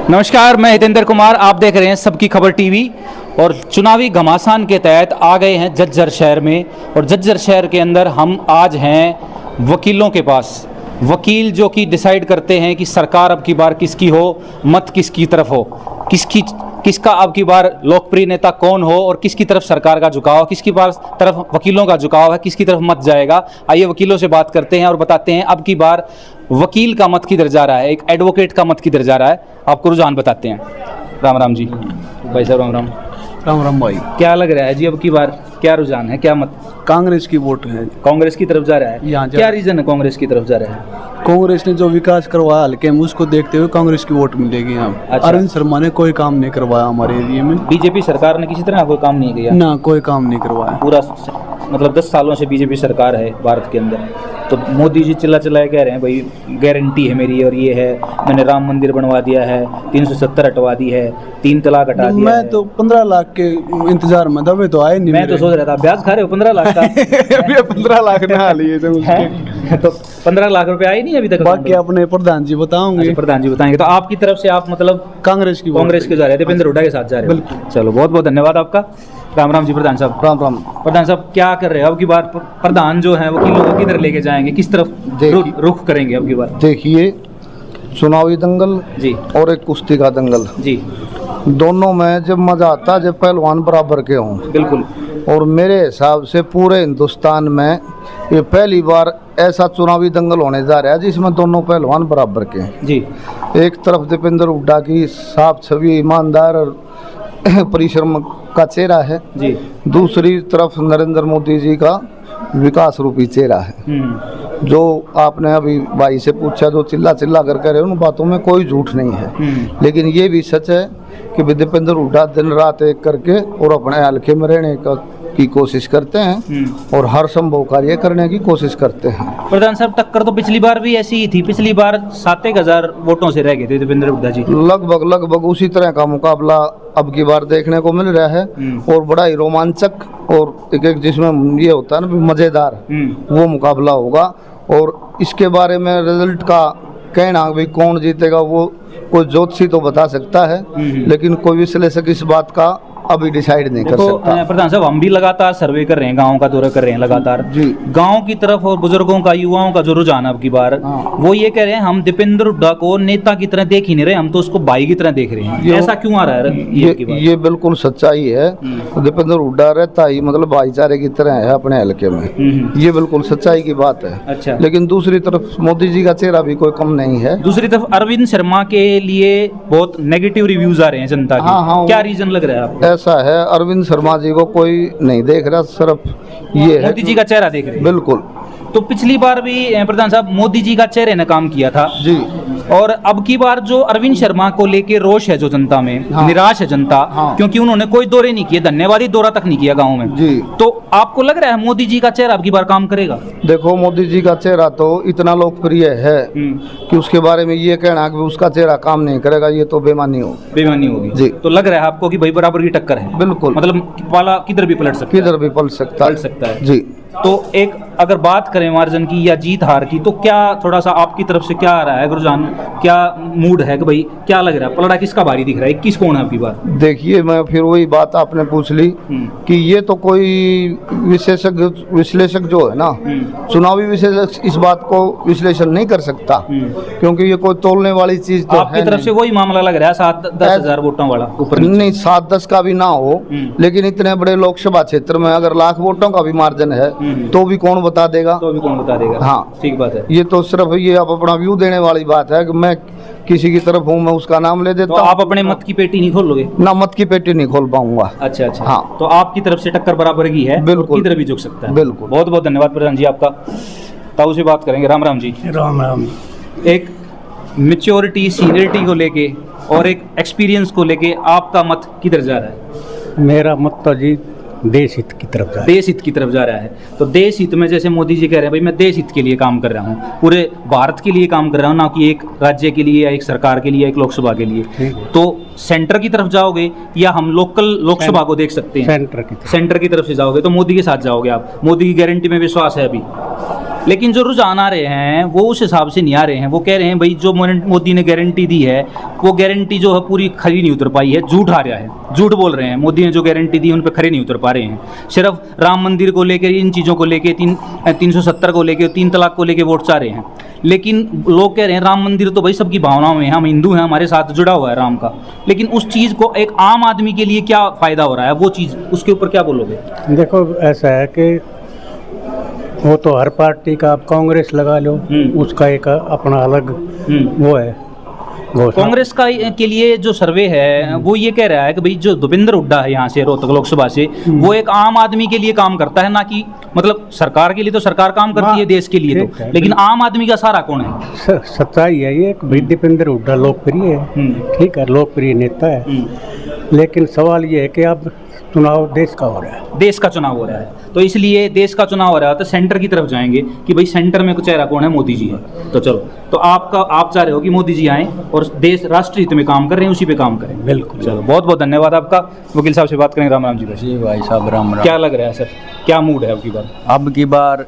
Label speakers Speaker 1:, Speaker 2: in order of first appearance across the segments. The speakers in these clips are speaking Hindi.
Speaker 1: नमस्कार, मैं हितेंद्र कुमार। आप देख रहे हैं सबकी खबर टीवी। और चुनावी घमासान के तहत आ गए हैं झज्जर शहर में। और झज्जर शहर के अंदर हम आज हैं वकीलों के पास। वकील जो कि डिसाइड करते हैं कि सरकार अब की बार किसकी हो, मत किसकी तरफ हो, किसका अब की बार लोकप्रिय नेता कौन हो और किसकी तरफ सरकार का झुकाव, किसकी तरफ वकीलों का झुकाव है, किसकी तरफ मत जाएगा। आइए वकीलों से बात करते हैं और बताते हैं अब की बार वकील का मत किधर जा रहा है, एक एडवोकेट का मत किधर जा रहा है। आपको रुझान बताते हैं। राम राम जी भाई साहब। राम राम।
Speaker 2: राम राम भाई।
Speaker 1: क्या लग रहा है जी अब की बार क्या रुझान है, क्या मत?
Speaker 2: कांग्रेस की वोट है।
Speaker 1: कांग्रेस की तरफ जा रहा है।
Speaker 2: यहाँ
Speaker 1: क्या रीजन है कांग्रेस की तरफ जा रहा है?
Speaker 2: कांग्रेस ने जो विकास करवाया हल्के में उसको देखते हुए कांग्रेस की वोट मिलेगी यहाँ।
Speaker 1: अच्छा।
Speaker 2: अरविंद शर्मा ने कोई काम नहीं करवाया हमारे एरिया में।
Speaker 1: बीजेपी सरकार ने किसी तरह कोई काम नहीं किया
Speaker 2: ना, कोई काम नहीं करवाया।
Speaker 1: पूरा मतलब 10 सालों से बीजेपी सरकार है भारत के अंदर। तो मोदी जी चिल्ला चिल्लाए कह रहे हैं भाई गारंटी है मेरी और ये है, मैंने राम मंदिर बनवा दिया है, 370 हटवा दी है, 3 तलाक हटा दिया
Speaker 2: मैं
Speaker 1: है।
Speaker 2: तो 15 लाख के इंतजार में दबे तो आए नहीं।
Speaker 1: मैं तो सोच रहा था ब्याज खा रहे हो 15 लाख का।
Speaker 2: अभी 15 लाख ना लिए थे उसके।
Speaker 1: हैं? तो 15 लाख रुपए आए नहीं अभी तक।
Speaker 2: बाकी अपने प्रधान जी बताओगे।
Speaker 1: अच्छा, प्रधान जी बताएंगे। तो आपकी तरफ से आप मतलब
Speaker 2: कांग्रेस की
Speaker 1: कांग्रेस के जा रहे थे, दीपेंद्र हुड्डा के साथ जा रहे हो।
Speaker 2: बिल्कुल।
Speaker 1: चलो बहुत बहुत धन्यवाद आपका। राम राम जी प्रधान साहब।
Speaker 2: राम राम।
Speaker 1: प्रधान साहब क्या कर रहे हो अब की बार? प्रधान जो है वकीलों को किधर लेके जाएंगे, किस तरफ रुख करेंगे अब की बार?
Speaker 3: देखिए, चुनावी दंगल
Speaker 1: जी
Speaker 3: और एक कुश्ती का दंगल,
Speaker 1: जी
Speaker 3: दोनों में जब मजा आता है जब पहलवान बराबर के हों।
Speaker 1: बिल्कुल।
Speaker 3: और मेरे हिसाब से पूरे हिंदुस्तान में ये पहली बार ऐसा चुनावी दंगल होने जा रहा है जिसमें दोनों पहलवान बराबर के हैं।
Speaker 1: जी।
Speaker 3: एक तरफ दीपेंद्र हुड्डा की साफ छवि, ईमानदार और परिश्रम का चेहरा है,
Speaker 1: जी।
Speaker 3: दूसरी तरफ नरेंद्र मोदी जी का विकास रूपी चेहरा है। जो आपने अभी भाई से पूछा, जो चिल्ला चिल्ला कर कह रहे हैं, उन बातों में कोई झूठ नहीं है। लेकिन ये भी सच है कि दीपेंद्र हुड्डा दिन रात एक करके और अपने हल्के में रहने की कोशिश करते हैं और हर संभव कार्य करने की कोशिश करते हैं।
Speaker 1: प्रधान साहब टक्कर तो पिछली बार भी ऐसी ही थी। पिछली बार 7,000 वोटों से रह गए थे दीपेंद्र हुड्डा जी।
Speaker 3: लगभग उसी तरह का मुकाबला अब की बार देखने को मिल रहा है और बड़ा ही रोमांचक और एक जिसमें ये होता है ना मजेदार, वो मुकाबला होगा। और इसके बारे में रिजल्ट का कहना भी कौन जीतेगा वो कोई ज्योतिषी तो बता सकता है, लेकिन कोई विश्लेषक इस बात का अभी डिसाइड नहीं कर सकता।
Speaker 1: प्रधान साहब हम भी लगातार सर्वे कर रहे हैं, गाँव का दौरा कर रहे हैं लगातार
Speaker 3: जी।
Speaker 1: गाँव की तरफ और बुजुर्गों का, युवाओं का जो रुझान अब की बार वो ये कह रहे हैं हम दीपेंद्र हुड्डा को नेता की तरह देख ही नहीं रहे, हम तो उसको भाई की तरह देख रहे हैं। ऐसा क्यों आ रहा है?
Speaker 3: ये बिल्कुल सच्चाई है। दीपेंद्र हुड्डा रहता ही मतलब भाईचारे की तरह है अपने हल्के में, ये बिल्कुल सच्चाई की बात है।
Speaker 1: अच्छा।
Speaker 3: लेकिन दूसरी तरफ मोदी जी का चेहरा भी कोई कम नहीं है।
Speaker 1: दूसरी तरफ अरविंद शर्मा के लिए बहुत नेगेटिव रिव्यूज आ रहे हैं जनता के।
Speaker 3: हाँ,
Speaker 1: क्या रीजन लग रहा है आपको?
Speaker 3: ऐसा है, अरविंद शर्मा जी को कोई नहीं देख रहा, सिर्फ ये है
Speaker 1: मोदी जी का चेहरा देख रहे हैं।
Speaker 3: बिल्कुल।
Speaker 1: तो पिछली बार भी प्रधान साहब मोदी जी का चेहरे ने काम किया था
Speaker 3: जी।
Speaker 1: और अब की बार जो अरविंद शर्मा को लेके रोष है जो जनता में, निराश है जनता, क्योंकि उन्होंने कोई दौरे नहीं किए, धन्यवादी दौरा तक नहीं किया गाँव में
Speaker 3: जी।
Speaker 1: तो आपको लग रहा है मोदी जी का चेहरा अब की बार काम करेगा?
Speaker 3: देखो, मोदी जी का चेहरा तो इतना लोकप्रिय है कि उसके बारे में ये कहना कि उसका चेहरा काम नहीं करेगा, ये तो बेमानी
Speaker 1: होगी
Speaker 3: जी।
Speaker 1: तो लग रहा है आपको कि भाई बराबर की टक्कर है?
Speaker 3: बिल्कुल।
Speaker 1: मतलब पाला किधर भी पलट सकता है।
Speaker 3: किधर भी पलट सकता है जी।
Speaker 1: तो एक अगर बात करें मार्जिन की या जीत हार की, तो क्या थोड़ा सा आपकी तरफ से क्या आ रहा है रुझान, क्या मूड है कि भाई क्या लग रहा है, पलड़ा किसका भारी दिख रहा है, किस कौन है आपकी बात?
Speaker 3: देखिए, मैं फिर वही बात आपने पूछ ली कि ये तो कोई विश्लेषक जो है ना, चुनावी विश्लेषक इस बात को विश्लेषण नहीं कर सकता, क्योंकि ये कोई तोलने वाली चीज तो
Speaker 1: आपकी तरफ से वही मामला लग रहा है 7-10 हजार वोटों वाला ऊपर
Speaker 3: नहीं, 7-10 का भी ना हो, लेकिन इतने बड़े लोकसभा क्षेत्र में अगर लाख वोटों का भी मार्जिन है तो भी कौन बता देगा? हाँ,
Speaker 1: ठीक बात है।
Speaker 3: ये तो सिर्फ ये आप अपना व्यू देने वाली बात है कि मैं किसी की तरफ हूँ, मैं उसका नाम ले देता
Speaker 1: तो आप अपने मत की पेटी नहीं खोलोगे?
Speaker 3: ना, मत की पेटी नहीं खोल पाऊंगा।
Speaker 1: अच्छा। हाँ, तो आपकी तरफ से टक्कर बराबर की है,
Speaker 3: बिल्कुल,
Speaker 1: किधर भी झुक सकता है।
Speaker 3: बिल्कुल।
Speaker 1: बहुत बहुत धन्यवाद प्रधान जी आपका। ताऊ से बात करेंगे। राम राम जी।
Speaker 2: राम राम।
Speaker 1: एक मैच्योरिटी, सीनियरिटी को लेके और एक एक्सपीरियंस को लेके आपका मत किधर जा रहा है?
Speaker 2: मेरा मत तो जी देश हित की तरफ जा रहा है।
Speaker 1: देश हित की तरफ जा रहा है। तो देश हित में जैसे मोदी जी कह रहे हैं भाई मैं देश हित के लिए काम कर रहा हूँ, पूरे भारत के लिए काम कर रहा हूँ, ना कि एक राज्य के लिए या एक सरकार के लिए या एक लोकसभा के लिए, तो सेंटर की तरफ जाओगे या हम लोकल लोकसभा को देख सकते हैं? सेंटर की तरफ से जाओगे तो मोदी के साथ जाओगे आप? मोदी की गारंटी में विश्वास है अभी? लेकिन जो रुझान आ रहे हैं वो उस हिसाब से नहीं आ रहे हैं। वो कह रहे हैं भाई जो मोदी ने गारंटी दी है वो गारंटी जो है पूरी खरी नहीं उतर पाई है, झूठ आ रहा है, झूठ बोल रहे हैं। मोदी ने जो गारंटी दी उन पर खरे नहीं उतर पा रहे हैं। सिर्फ राम मंदिर को लेकर, इन चीज़ों को लेकर, 370 को लेकर, 3 तलाक को लेकर वोट चाह रहे हैं। लेकिन लोग कह रहे हैं राम मंदिर तो भाई सबकी भावनाओं में, हम हिंदू हैं, हमारे साथ जुड़ा हुआ है राम का। लेकिन उस चीज़ को एक आम आदमी के लिए क्या फ़ायदा हो रहा है, वो चीज़ उसके ऊपर क्या बोलोगे?
Speaker 4: देखो ऐसा है कि वो तो हर पार्टी का, आप कांग्रेस लगा लो, उसका एक अपना अलग वो है घोषणा।
Speaker 1: कांग्रेस का के लिए जो सर्वे है वो ये कह रहा है कि भाई जो भूपेंद्र हुड्डा है यहाँ से रोहतक लोकसभा से, वो एक आम आदमी के लिए काम करता है, ना कि मतलब सरकार के लिए। तो सरकार काम करती है देश के लिए तो, लेकिन आम आदमी का सहारा कौन है?
Speaker 4: सच्चाई है ये, भाई दीपेंद्र हुड्डा लोकप्रिय है, ठीक है, लोकप्रिय नेता है, लेकिन सवाल ये है कि अब चुनाव देश का हो रहा है,
Speaker 1: देश का चुनाव हो रहा है, तो इसलिए देश का चुनाव हो रहा है तो सेंटर की तरफ जाएंगे कि भाई सेंटर में चेहरा कौन है, मोदी जी है। तो चलो, तो आप चाह रहे हो कि मोदी जी आएँ और देश राष्ट्र हित में काम कर रहे हैं, उसी पे काम करें।
Speaker 4: बिल्कुल।
Speaker 1: चलो, बहुत बहुत धन्यवाद आपका। वकील साहब से बात करें। राम राम जी भाई।
Speaker 2: जी भाई साहब, राम राम।
Speaker 1: क्या लग रहा है सर, क्या मूड है अब की बार?
Speaker 2: अब की बार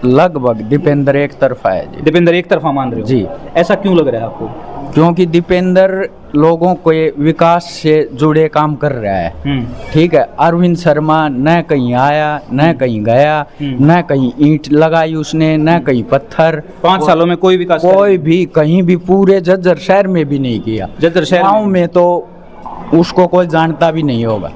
Speaker 2: लगभग दीपेंद्र एक तरफा है जी।
Speaker 1: दीपेंद्र एक तरफा मान रहे हो
Speaker 2: जी।
Speaker 1: ऐसा क्यों लग रहा है आपको?
Speaker 2: क्योंकि दीपेंद्र लोगों के विकास से जुड़े काम कर रहा है, ठीक है। अरविंद शर्मा न कहीं आया, न कहीं गया, न कहीं ईंट लगाई उसने, न कहीं पत्थर।
Speaker 1: 5 सालों में कोई विकास
Speaker 2: कोई भी कहीं भी पूरे झज्जर शहर में भी नहीं किया।
Speaker 1: झज्जर शहर
Speaker 2: गाँव में तो उसको कोई जानता भी नहीं होगा।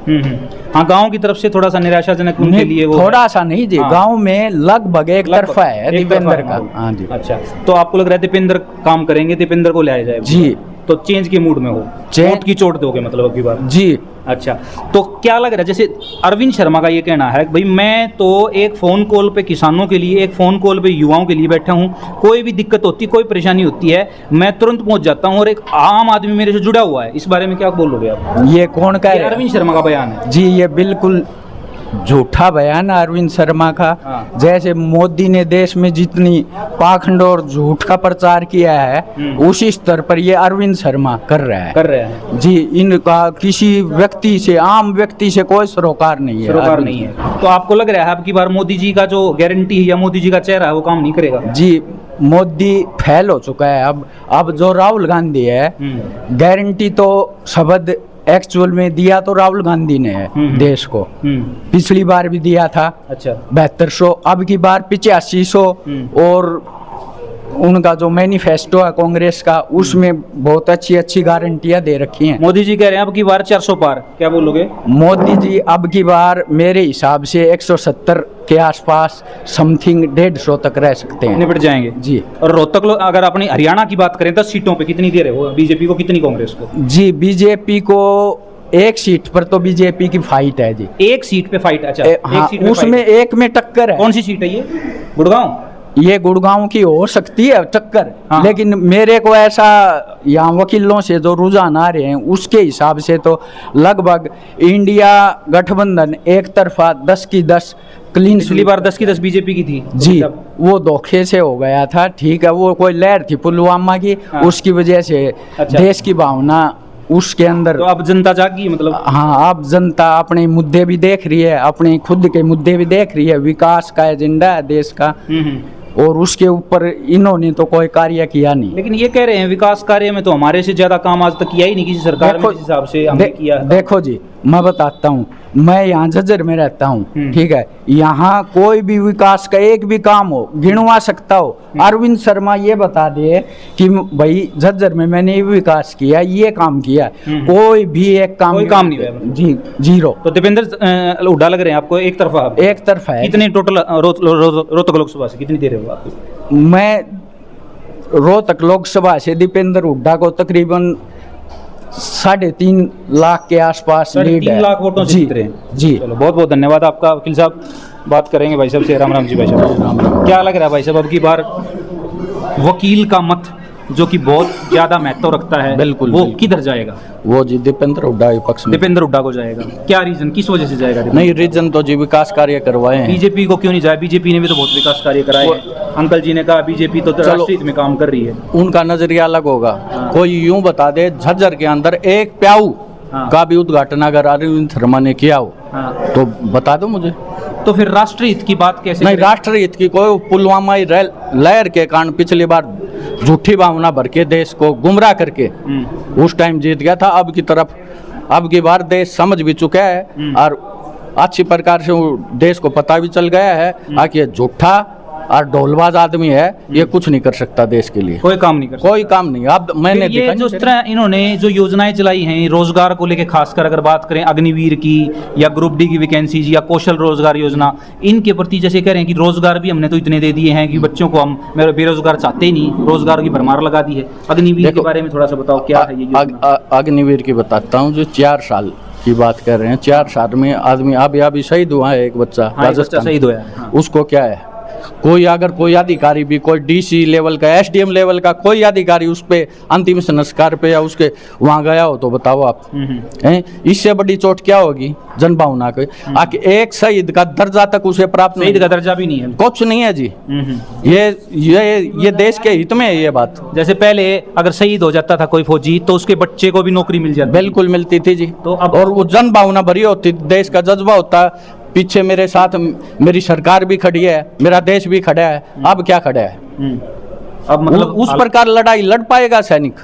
Speaker 1: हाँ, गांव की तरफ से थोड़ा सा निराशाजनक उनके लिए वो
Speaker 2: थोड़ा सा नहीं जी,
Speaker 1: हाँ।
Speaker 2: गांव में लगभग एक तरफा है
Speaker 1: एक
Speaker 2: दीपेंद्र
Speaker 1: तरफा
Speaker 2: का।
Speaker 1: है।
Speaker 2: हाँ जी।
Speaker 1: अच्छा, तो आपको लग रहा है दीपेंद्र काम करेंगे, दीपेंद्र को लाया जाए
Speaker 2: जी,
Speaker 1: तो चेंज के मूड में हो, चोट की चोट दोगे मतलब अब की बार?
Speaker 2: जी।
Speaker 1: अच्छा, तो क्या लग रहा है, जैसे अरविंद शर्मा का ये कहना है भाई मैं तो एक फ़ोन कॉल पे किसानों के लिए, एक फ़ोन कॉल पे युवाओं के लिए बैठा हूँ, कोई भी दिक्कत होती, कोई परेशानी होती है, मैं तुरंत पहुँच जाता हूँ और एक आम आदमी मेरे से जुड़ा हुआ है। इस बारे में क्या बोलोगे आप?
Speaker 2: ये कौन कह रहा है?
Speaker 1: अरविंद शर्मा का बयान है
Speaker 2: जी। ये बिल्कुल झूठा बयान है अरविंद शर्मा का।
Speaker 1: हाँ।
Speaker 2: जैसे मोदी ने देश में जितनी पाखंड और झूठ का प्रचार किया है, उसी स्तर पर ये अरविंद शर्मा कर रहा है जी। इनका किसी व्यक्ति से, आम व्यक्ति से कोई सरोकार नहीं है,
Speaker 1: सरोकार नहीं है। तो आपको लग रहा है अब की बार मोदी जी का जो गारंटी है या मोदी जी का चेहरा है वो काम नहीं करेगा?
Speaker 2: जी, मोदी फेल हो चुका है। अब जो राहुल गांधी है, गारंटी तो शब्द एक्चुअल में दिया तो राहुल गांधी ने है देश को। पिछली बार भी दिया था।
Speaker 1: अच्छा,
Speaker 2: 7200, अब की बार 8500। और उनका जो मैनिफेस्टो है कांग्रेस का, उसमें बहुत अच्छी अच्छी गारंटियां दे रखी हैं।
Speaker 1: मोदी जी कह रहे हैं अब की बार 400 पार, क्या बोलोगे?
Speaker 2: मोदी जी अब की बार मेरे हिसाब से 170 के आसपास समथिंग 150 तक रह सकते हैं,
Speaker 1: निपट जाएंगे
Speaker 2: जी।
Speaker 1: और रोहतक अगर अपनी हरियाणा की बात करें 10 सीटों पे कितनी दे रहे हो, बीजेपी को कितनी, कांग्रेस को?
Speaker 2: जी, बीजेपी को एक सीट पर तो बीजेपी की फाइट है जी।
Speaker 1: एक सीट पे फाइट? अच्छा,
Speaker 2: हाँ,
Speaker 1: एक सीट पे
Speaker 2: उसमें
Speaker 1: फाइट।
Speaker 2: एक में टक्कर है।
Speaker 1: कौन सी सीट है ये? गुड़गांव?
Speaker 2: ये गुड़गांव की हो सकती है टक्कर।
Speaker 1: हाँ।
Speaker 2: लेकिन मेरे को ऐसा यहाँ वकीलों से जो रुझान आ रहे हैं उसके हिसाब से तो लगभग इंडिया गठबंधन एक तरफा 10 की 10 क्लीन।
Speaker 1: पिछली बार 10 की 10 बीजेपी की थी
Speaker 2: जी, वो धोखे से हो गया था, ठीक है। वो कोई लहर थी पुलवामा की,
Speaker 1: हाँ।
Speaker 2: उसकी वजह से
Speaker 1: अच्छा।
Speaker 2: देश की भावना उसके अंदर।
Speaker 1: तो अब जनता जागी मतलब?
Speaker 2: हाँ, अब जनता अपने मुद्दे भी देख रही है, अपने खुद के मुद्दे भी देख रही है। विकास का एजेंडा है देश का, और उसके ऊपर इन्होंने तो कोई कार्य किया नहीं।
Speaker 1: लेकिन ये कह रहे हैं विकास कार्य में तो हमारे से ज्यादा काम आज तक किया ही नहीं किसी सरकार में, जिस हिसाब से हमने किया है।
Speaker 2: देखो जी, मैं बताता हूँ, मैं यहाँ झज्जर में रहता हूँ, ठीक है। यहाँ कोई भी विकास का एक भी काम हो, गिनवा सकता हो। अरविंद शर्मा ये बता दे कि भाई झज्जर में मैंने ये विकास किया, ये काम किया, कोई भी एक काम,
Speaker 1: कोई काम नहीं हुआ
Speaker 2: जी, जीरो।
Speaker 1: तो दीपेंद्र हुड्डा लग रहे हैं आपको एक तरफा?
Speaker 2: एक तरफा है।
Speaker 1: कितने टोटल रोहतक लोकसभा से कितनी दे रहे हो आप?
Speaker 2: मैं रोहतक लोकसभा से दीपेंद्र हुड्डा को तकरीबन 3.5 लाख के आसपास लीड
Speaker 1: 3
Speaker 2: है।
Speaker 1: लाख वोटों से जीत रहे हैं
Speaker 2: जी।
Speaker 1: चलो, बहुत बहुत धन्यवाद आपका। वकील साहब बात करेंगे भाई साहब से। राम राम जी भाई साहब, क्या लग रहा है भाई साहब अब की बार वकील का मत जो कि बहुत ज्यादा महत्व रखता है,
Speaker 2: बिल्कुल,
Speaker 1: वो
Speaker 2: बिल्कुल।
Speaker 1: किधर जाएगा?
Speaker 2: वो जी दीपेंद्र हुड्डा के पक्ष में।
Speaker 1: दीपेंद्र हुड्डा को जाएगा। क्या रीजन, किस वजह से जाएगा?
Speaker 2: नहीं, रीजन तो जी विकास कार्य करवाए हैं।
Speaker 1: बीजेपी को क्यों नहीं जाए? बीजेपी ने भी तो बहुत विकास कार्य कराए हैं। अंकल जी ने कहा बीजेपी तो राष्ट्रीय हित में काम कर रही है।
Speaker 2: उनका नजरिया अलग होगा। कोई यूं बता दे झज्जर के अंदर एक प्याऊ
Speaker 1: हाँ।
Speaker 2: का भी उद्घाटन अगर अरविंद शर्मा ने किया हो,
Speaker 1: हाँ।
Speaker 2: तो बता दो मुझे।
Speaker 1: तो फिर राष्ट्रीय हित की बात कैसे
Speaker 2: नहीं,
Speaker 1: करें?
Speaker 2: राष्ट्रीय हित की कोई पुलवामा लहर के कारण पिछली बार झूठी भावना भर के देश को गुमराह करके उस टाइम जीत गया था। अब की बार देश समझ भी चुका है और अच्छी प्रकार से देश को पता भी चल गया है कि ये झूठा और ढोलबाज आदमी है, ये कुछ नहीं कर सकता देश के लिए,
Speaker 1: कोई काम नहीं कर सकता।
Speaker 2: कोई काम नहीं। अब मैंने
Speaker 1: फिर ये
Speaker 2: देखा
Speaker 1: जो इस तरह इन्होंने जो योजनाएं चलाई हैं रोजगार को लेके, खासकर अगर बात करें अग्निवीर की या ग्रुप डी की वैकेंसीज या कौशल रोजगार योजना, इनके प्रति जैसे कह रहे हैं कि रोजगार भी हमने तो इतने दे दिए हैं कि बच्चों को हम बेरोजगार चाहते ही नहीं, रोजगार की भरमार लगा दी है। अग्निवीर के बारे में थोड़ा सा बताओ, क्या है ये योजना?
Speaker 2: अग्निवीर की बताता हूँ, जो 4 साल की बात कर रहे हैं, 4 साल में आदमी अभी शहीद हुआ है एक बच्चा,
Speaker 1: हाँ, एक बच्चा शहीद हुआ है। हाँ।
Speaker 2: उसको क्या है, कोई अधिकारी भी, कोई डीसी लेवल का, एसडीएम लेवल का कोई अधिकारी उस पे अंतिम संस्कार पे या उसके वहां गया हो तो बताओ आप, हैं? इससे बड़ी चोट क्या होगी जनभावना को? आके एक शहीद का दर्जा तक उसे प्राप्त नहीं,
Speaker 1: शहीद का दर्जा भी नहीं है,
Speaker 2: कुछ नहीं है जी। ये देश के हित में है ये बात।
Speaker 1: जैसे पहले अगर शहीद हो जाता था कोई फौजी तो उसके बच्चे को भी नौकरी मिल जाती,
Speaker 2: बिल्कुल मिलती थी जी।
Speaker 1: तो अब
Speaker 2: और वो जनभावना भरी होती, देश का जज्बा होता। पीछे मेरे साथ मेरी सरकार भी खड़ी है, मेरा देश भी खड़ा है। अब क्या खड़ा है?
Speaker 1: अब मतलब
Speaker 2: उस प्रकार लड़ाई लड़ पाएगा सैनिक?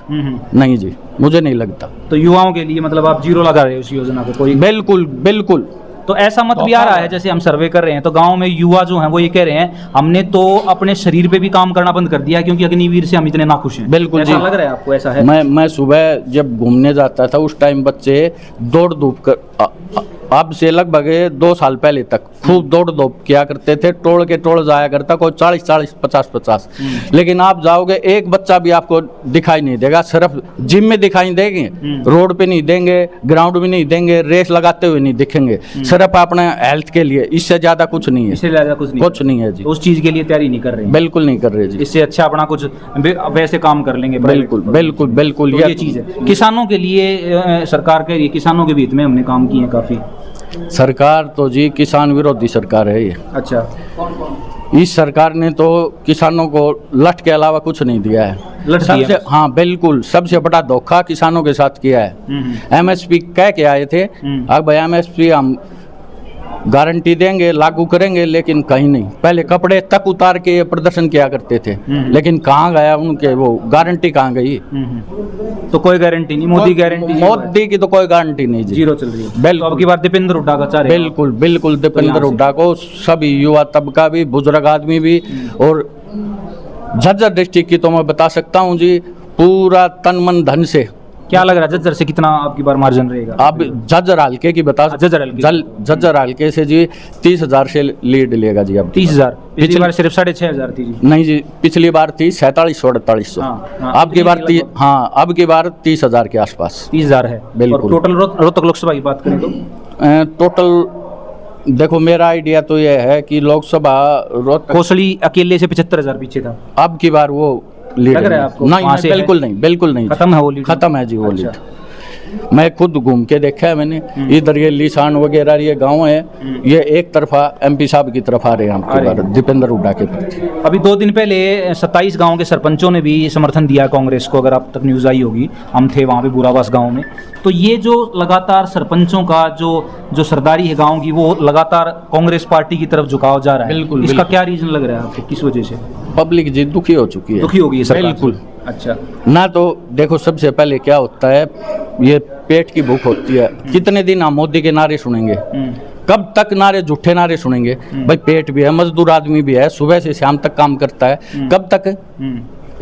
Speaker 2: नहीं जी, मुझे नहीं लगता।
Speaker 1: तो युवाओं के लिए मतलब आप जीरो लगा रहे हो उस योजना को? कोई
Speaker 2: बिल्कुल बिल्कुल।
Speaker 1: तो ऐसा मत भी आ रहा है, जैसे हम सर्वे कर रहे हैं तो गांव में युवा जो हैं वो ये कह रहे हैं हमने तो अपने शरीर पे भी काम करना बंद कर दिया क्योंकि अग्निवीर से हम इतने नाखुश हैं।
Speaker 2: बिल्कुल
Speaker 1: ऐसा
Speaker 2: जी।
Speaker 1: लग रहा है आपको? ऐसा है?
Speaker 2: मैं सुबह जब घूमने जाता था उस टाइम बच्चे दौड़ धूप कर, अब से लगभग 2 साल पहले तक खूब दौड़ धूप किया करते थे, टोल के टोल जाया करता, कोई 40-40 50-50। लेकिन आप जाओगे एक बच्चा भी आपको दिखाई नहीं देगा, सिर्फ जिम में दिखाई देंगे, रोड पे नहीं देंगे, ग्राउंड में नहीं देंगे, रेस लगाते हुए नहीं दिखेंगे, सिर्फ अपने हेल्थ के लिए, इससे ज्यादा कुछ नहीं है।
Speaker 1: इससे ज्यादा कुछ नहीं
Speaker 2: है जी।
Speaker 1: उस चीज के लिए तैयारी नहीं कर रहे हैं?
Speaker 2: बिल्कुल नहीं कर रहे जी।
Speaker 1: इससे अच्छा अपना कुछ वैसे काम कर लेंगे।
Speaker 2: बिल्कुल
Speaker 1: ये चीज है। किसानों के लिए सरकार के, किसानों के हित में हमने काम किए हैं काफी।
Speaker 2: सरकार तो जी किसान विरोधी सरकार है ये।
Speaker 1: अच्छा।
Speaker 2: इस सरकार ने तो किसानों को लठ के अलावा कुछ नहीं दिया है।
Speaker 1: लठ दिया
Speaker 2: सबसे, हाँ बिल्कुल, सबसे बड़ा धोखा किसानों के साथ किया है। एमएसपी कह के आए थे, अब भाई एमएसपी हम गारंटी देंगे, लागू करेंगे, लेकिन कहीं नहीं। पहले कपड़े तक उतार के ये प्रदर्शन किया करते थे, लेकिन कहाँ गया उनके वो गारंटी, कहाँ गई?
Speaker 1: तो कोई गारंटी नहीं, मोदी
Speaker 2: की तो कोई गारंटी नहीं जी,
Speaker 1: जीरो चल रही है।
Speaker 2: बिल्कुल।
Speaker 1: तो अब की बार दीपेंद्र हुड्डा का चाह रहे हैं?
Speaker 2: बिल्कुल दीपेंद्र हुड्डा को सभी युवा तबका भी, बुजुर्ग आदमी भी, और झज्जर डिस्ट्रिक्ट की तो मैं बता सकता हूँ जी, पूरा तन मन धन से।
Speaker 1: क्या लग रहा है झज्जर से कितना आपकी बार मार्जिन रहेगा?
Speaker 2: आप झज्जर हल्के की बता, झज्जर हल्के से जी 30,000 से लीड लेगा जी। अब
Speaker 1: 30,000? पिछली बार सिर्फ 6,500 थी जी।
Speaker 2: नहीं जी, पिछली बार थी 4700-4800। अब की बार अब की बार 30,000 के आसपास
Speaker 1: 30,000 है।
Speaker 2: बिल्कुल।
Speaker 1: टोटल रोहतक लोकसभा की बात करें तो
Speaker 2: टोटल देखो, मेरा आइडिया तो ये है कि लोकसभा
Speaker 1: कोसली अकेले से 75,000 पीछे था।
Speaker 2: अब की बार वो लीड
Speaker 1: लग रहा है आपको?
Speaker 2: नहीं, बिल्कुल नहीं,
Speaker 1: खत्म है वो लीड?
Speaker 2: खत्म है जी वो लीड।
Speaker 1: अच्छा।
Speaker 2: मैं खुद घूम के देखा है मैंने, इधर ये लिसान वगैरह ये गांव है, ये एक तरफा एमपी साहब की तरफ आ रहे हैं दीपेंद्र हुड्डा के प्रति।
Speaker 1: अभी 2 दिन पहले 27 गांव के सरपंचों ने भी समर्थन दिया कांग्रेस को, अगर आप तक न्यूज़ आई होगी, हम थे वहाँ पे बुरावास गांव में। तो ये जो लगातार सरपंचों का जो सरदारी है गांव की, वो लगातार कांग्रेस पार्टी की तरफ झुकाव जा रहा है।
Speaker 2: बिल्कुल।
Speaker 1: इसका क्या रीजन लग रहा है आपको, किस वजह से?
Speaker 2: पब्लिक जी दुखी हो चुकी है,
Speaker 1: दुखी हो गई है सरकार?
Speaker 2: बिल्कुल।
Speaker 1: अच्छा।
Speaker 2: ना तो देखो, सबसे पहले क्या होता है, ये पेट की भूख होती है। कितने दिन हम मोदी के नारे सुनेंगे? कब तक नारे, झूठे नारे सुनेंगे? भाई पेट भी है, मजदूर आदमी भी है, सुबह से शाम तक काम करता है, कब तक?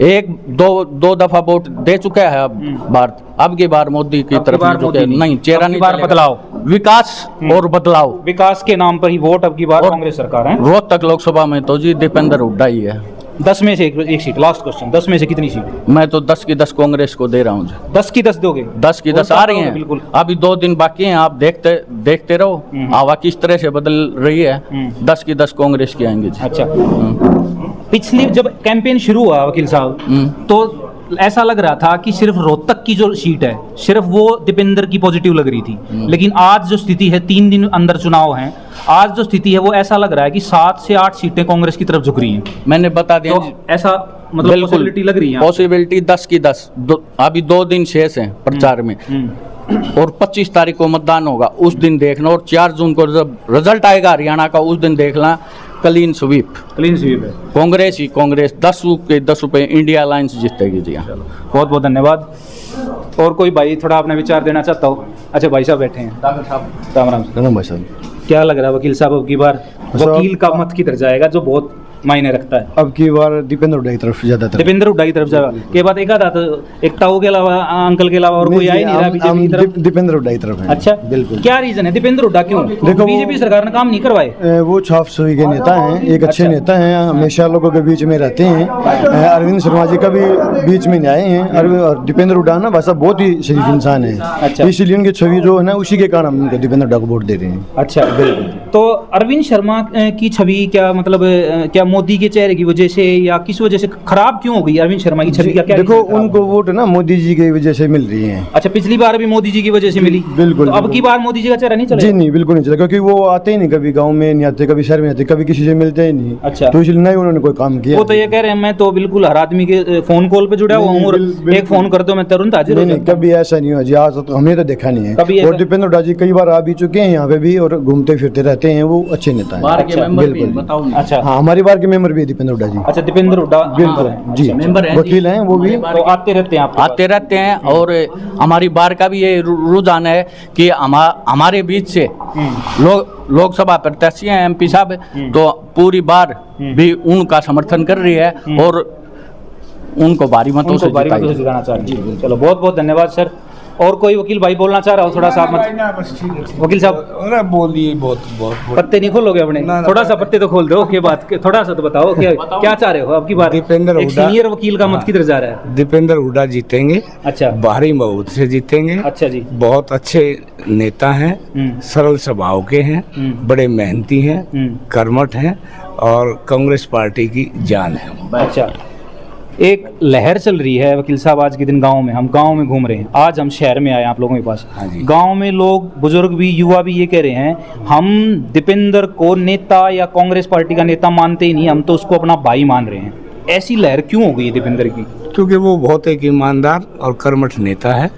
Speaker 2: एक दो दफा वोट दे चुका है अब भारत। अब की बार मोदी की तरफ नहीं, चेहरा नहीं,
Speaker 1: बदलाव,
Speaker 2: विकास और बदलाव,
Speaker 1: विकास के नाम पर ही वोट अब की बार कांग्रेस सरकार है।
Speaker 2: रोहतक लोकसभा में तो जी दीपेंद्र हुड्डा ही है।
Speaker 1: 10 में से एक सीट। लास्ट क्वेश्चन, 10 में से कितनी सीट?
Speaker 2: मैं तो 10 की 10 कांग्रेस को दे रहा हूँ।
Speaker 1: 10 की 10 दोगे?
Speaker 2: 10 की 10 आ रही हैं।
Speaker 1: बिल्कुल।
Speaker 2: अभी 2 दिन बाकी हैं, आप देखते रहो हवा किस तरह से बदल रही है। 10 की 10 कांग्रेस की आएंगे जी।
Speaker 1: अच्छा। पिछली जब कैंपेन शुरू हुआ वकील साहब, तो ऐसा लग रहा था कि सिर्फ रोहतक की जो सीट है सिर्फ वो दीपेंद्र की पॉजिटिव लग रही थी, लेकिन आज जो स्थिति है, 3 दिन अंदर चुनाव हैं, आज जो स्थिति है वो ऐसा लग रहा है कि 7 से 8 सीटें कांग्रेस की तरफ झुक रही हैं।
Speaker 2: मैंने बता दिया
Speaker 1: तो ऐसा मतलब पॉसिबिलिटी लग रही है?
Speaker 2: पॉसिबिलिटी 10 की 10। अभी 2 दिन शेष हैं प्रचार में। और 25 तारीख को मतदान होगा, उस दिन देखना, और 4 जून को जब रिजल्ट आएगा हरियाणा का, उस दिन देखना क्लीन स्वीप
Speaker 1: क्लीन स्वीप है।
Speaker 2: कांग्रेस 10 के 10 रुपये इंडिया अलायंस जीतेगी जी।
Speaker 1: बहुत बहुत धन्यवाद। और कोई भाई थोड़ा अपना विचार देना चाहता हो? अच्छा भाई साहब बैठे हैं। राम राम।
Speaker 3: राम भाई साहब,
Speaker 1: क्या लग रहा है वकील साहब, अब की बार वकील का मत किधर जाएगा जो बहुत मायने रखता है?
Speaker 3: अब की बार दीपेंद्र हुड्डा की तरफ ज्यादातर।
Speaker 1: दीपेंद्र हुड्डा की तरफ जाएगा के बाद एक आधा तो एक ताऊ के अलावा अंकल के अलावा और कोई आ ही नहीं रहा बीजेपी की तरफ।
Speaker 3: दीपेंद्र हुड्डा की तरफ है।
Speaker 1: अच्छा
Speaker 3: बिल्कुल।
Speaker 1: क्या रीजन है दीपेंद्र हुड्डा क्यों?
Speaker 3: देखो
Speaker 1: बीजेपी सरकार ने काम नहीं करवाए।
Speaker 3: वो छाप सुई के नेता हैं, एक अच्छे नेता हैं, हमेशा लोगों के बीच में रहते हैं। अरविंद शर्मा जी का भी बीच में आए हैं। और दीपेंद्र हुड्डा ना भाई साहब बहुत ही शरीफ इंसान है।
Speaker 1: अच्छा।
Speaker 3: इसलिए उनकी छवि जो है ना, उसी के कारण हम उनको दीपेंद्र हुड्डा को वोट दे रहे हैं।
Speaker 1: अच्छा बिल्कुल। तो अरविंद शर्मा की छवि क्या मतलब क्या मोदी के चेहरे की वजह से या किस वजह से खराब क्यों हो गई अरविंद शर्मा की छवि? क्या
Speaker 3: देखो उनको वोट ना मोदी जी की वजह से मिल रही है।
Speaker 1: अच्छा, पिछली बार भी मोदी जी की वजह से मिली।
Speaker 3: बिल्कुल।
Speaker 1: तो अब की बार मोदी जी का चेहरा नहीं चलेगा?
Speaker 3: जी नहीं, बिल्कुल नहीं चला, क्योंकि वो आते ही नहीं, कभी गांव में नहीं आते, कभी शहर में आते, कभी किसी से मिलते ही नहीं।
Speaker 1: अच्छा।
Speaker 3: तो इसलिए नहीं उन्होंने कोई काम किया।
Speaker 1: वो तो ये कह रहे हैं मैं तो बिल्कुल हर आदमी के फोन कॉल पे जुड़ा हुआ हूँ और एक फोन कर दो मैं तुरंत हाजिर हो
Speaker 3: नहीं,
Speaker 1: जाता हूं।
Speaker 3: कभी ऐसा नहीं हुआ जी, आज तो हमने तो देखा नहीं
Speaker 1: कभी
Speaker 3: है।
Speaker 1: ऐसा-
Speaker 3: और दीपेंद्र हुड्डा जी कई बार आ भी चुके हैं यहाँ पे भी, और घूमते फिरते रहते हैं, वो अच्छे नेता हैं।
Speaker 2: बार के
Speaker 1: अच्छा,
Speaker 2: मेंबर भी
Speaker 3: बिल्कुल।
Speaker 2: बताओ।
Speaker 1: अच्छा
Speaker 3: हाँ, हमारी बार के मेंबर भी है दीपेंद्र हुड्डा जी।
Speaker 1: अच्छा, दीपेंद्र हुड्डा
Speaker 3: बिल्कुल जी,
Speaker 2: मेंबर हैं जी।
Speaker 3: वकील हैं वो भी।
Speaker 1: तो आते रहते हैं आपके
Speaker 2: आते रहते हैं। और हमारी बार का भी ये रुझान है कि हमारे बीच से लोकसभा प्रत्याशी हैं MP साहब, तो पूरी बार भी उनका समर्थन कर रही है और उनको भारी मतों से
Speaker 1: बारी मतों से जिताना चाह रहे हैं। चलो बहुत बहुत धन्यवाद सर। और कोई वकील भाई बोलना चाह रहा हो थोड़ा सा? मत वकील साहब
Speaker 5: बोल दिए बहुत बहुत।
Speaker 1: पत्ते नहीं खोलोगे अपने? थोड़ा सा पत्ते तो खोल दो के बात के, थोड़ा सा तो बताओ क्या चाह रहे हो अब की बार?
Speaker 5: दीपेंद्र
Speaker 1: एक
Speaker 5: हुड्डा।
Speaker 1: सीनियर वकील का मत किधर जा रहा है?
Speaker 5: दीपेंद्र हुड्डा जीतेंगे,
Speaker 1: अच्छा
Speaker 5: भारी बहुत से जीतेंगे।
Speaker 1: अच्छा जी।
Speaker 5: बहुत अच्छे नेता हैं, सरल स्वभाव के हैं, बड़े मेहनती हैं, कर्मठ हैं और कांग्रेस पार्टी की जान है।
Speaker 1: अच्छा, एक लहर चल रही है वकील साहब आज के दिन गांव में, हम गांव में घूम रहे हैं, आज हम शहर में आए आप लोगों के पास।
Speaker 5: हाँ जी।
Speaker 1: गांव में लोग, बुजुर्ग भी, युवा भी ये कह रहे हैं हम दीपेंद्र को नेता या कांग्रेस पार्टी का नेता मानते ही नहीं, हम तो उसको अपना भाई मान रहे हैं। ऐसी लहर क्यों हो गई है दीपेंद्र की?
Speaker 5: क्योंकि वो बहुत एक ईमानदार और कर्मठ नेता है,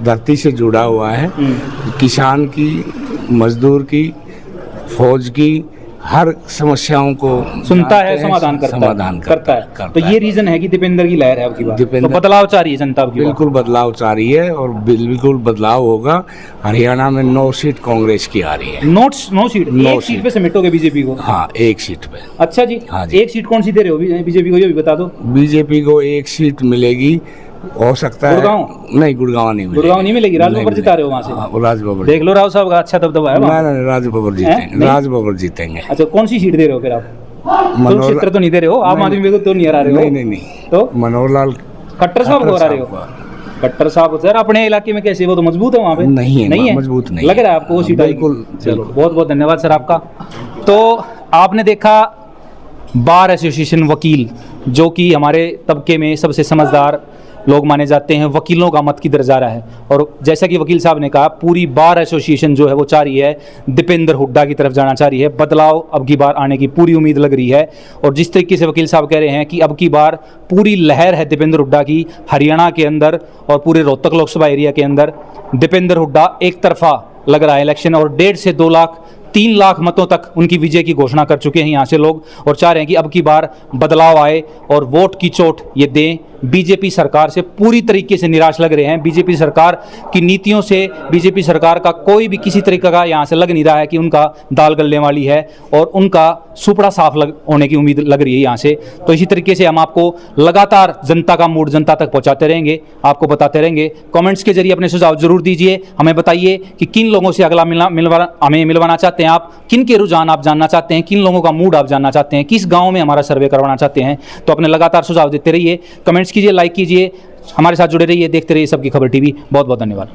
Speaker 5: धरती से जुड़ा हुआ है, किसान की, मजदूर की, फौज की हर समस्याओं को
Speaker 1: सुनता है,
Speaker 5: जानते हैं,
Speaker 1: समाधान करता है। तो ये रीजन है कि दीपेंद्र की लहर है अब की बार। तो बदलाव चाह रही है जनता अब की बार।
Speaker 5: बिल्कुल बदलाव चाह रही है और बिल्कुल बदलाव होगा। हरियाणा में 9 सीट कांग्रेस की आ रही है।
Speaker 1: 9 सीट? एक सीट पे समेटोगे बीजेपी को?
Speaker 5: हाँ, 1 सीट पे।
Speaker 1: अच्छा जी।
Speaker 5: हाँ जी।
Speaker 1: एक सीट कौन सी दे रहे हो बीजेपी को, ये भी बता दो।
Speaker 5: बीजेपी को 1 सीट मिलेगी, हो सकता है।
Speaker 1: गुड़गांव?
Speaker 5: नहीं, गुड़गांव नहीं मिलेगी।
Speaker 1: गुड़गांव नहीं मिलेगी, राजबब्बर
Speaker 5: नहीं
Speaker 1: जिता रहे हो वहाँ से?
Speaker 5: हाँ, वो राजबब्बर।
Speaker 1: देख लो राव साहब का अच्छा दबदबा है वहाँ।
Speaker 5: नहीं, राजबब्बर जीतेंगे,
Speaker 1: नहीं?
Speaker 5: राजबब्बर जीतेंगे।
Speaker 1: अच्छा, कौन सी सीट दे रहे हो फिर आप? कुरुक्षेत्र तो नहीं दे रहे हो? आम आदमी को तो नहीं हरा रहे हो?
Speaker 5: नहीं
Speaker 1: तो
Speaker 5: मनोहर लाल
Speaker 1: खट्टर साहब को हरा रहे हो? खट्टर साहब सर अपने इलाके में कैसे, वो तो मजबूत है वहाँ पे?
Speaker 5: नहीं है, मजबूत नहीं
Speaker 1: लग रहा है आपको वो सीट?
Speaker 5: बिल्कुल।
Speaker 1: चलो बहुत बहुत धन्यवाद सर आपका। तो आपने देखा बार एसोसिएशन वकील, जो कि हमारे तबके में सबसे समझदार लोग माने जाते हैं, वकीलों का मत किधर जा रहा है। और जैसा कि वकील साहब ने कहा, पूरी बार एसोसिएशन जो है वो चाह रही है दीपेंद्र हुड्डा की तरफ जाना चाह रही है। बदलाव अब की बार आने की पूरी उम्मीद लग रही है। और जिस तरीके से वकील साहब कह रहे हैं कि अब की बार पूरी लहर है दीपेंद्र हुड्डा की हरियाणा के अंदर और पूरे रोहतक लोकसभा एरिया के अंदर। दीपेंद्र हुड्डा एक तरफा लग रहा है इलेक्शन, और 1.5 से 2 लाख 3 लाख मतों तक उनकी विजय की घोषणा कर चुके हैं यहाँ से लोग, और चाह रहे हैं कि अब की बार बदलाव आए और वोट की चोट ये दें। बीजेपी सरकार से पूरी तरीके से निराश लग रहे हैं। बीजेपी सरकार की नीतियों से बीजेपी सरकार का कोई भी किसी तरीके का यहाँ से लग नहीं रहा है कि उनका दाल गलने वाली है, और उनका सुपड़ा साफ होने की उम्मीद लग रही है यहाँ से। तो इसी तरीके से हम आपको लगातार जनता का मूड जनता तक पहुँचाते रहेंगे, आपको बताते रहेंगे। कमेंट्स के जरिए अपने सुझाव जरूर दीजिए, हमें बताइए कि किन लोगों से अगला हमें मिलवाना चाहते हैं आप, किन के रुझान आप जानना चाहते हैं, किन लोगों का मूड आप जानना चाहते हैं, किस गाँव में हमारा सर्वे करवाना चाहते हैं। तो अपने लगातार सुझाव देते रहिए, कमेंट्स कीजिए, लाइक कीजिए, हमारे साथ जुड़े रहिए, देखते रहिए सबकी खबर टीवी। बहुत बहुत धन्यवाद।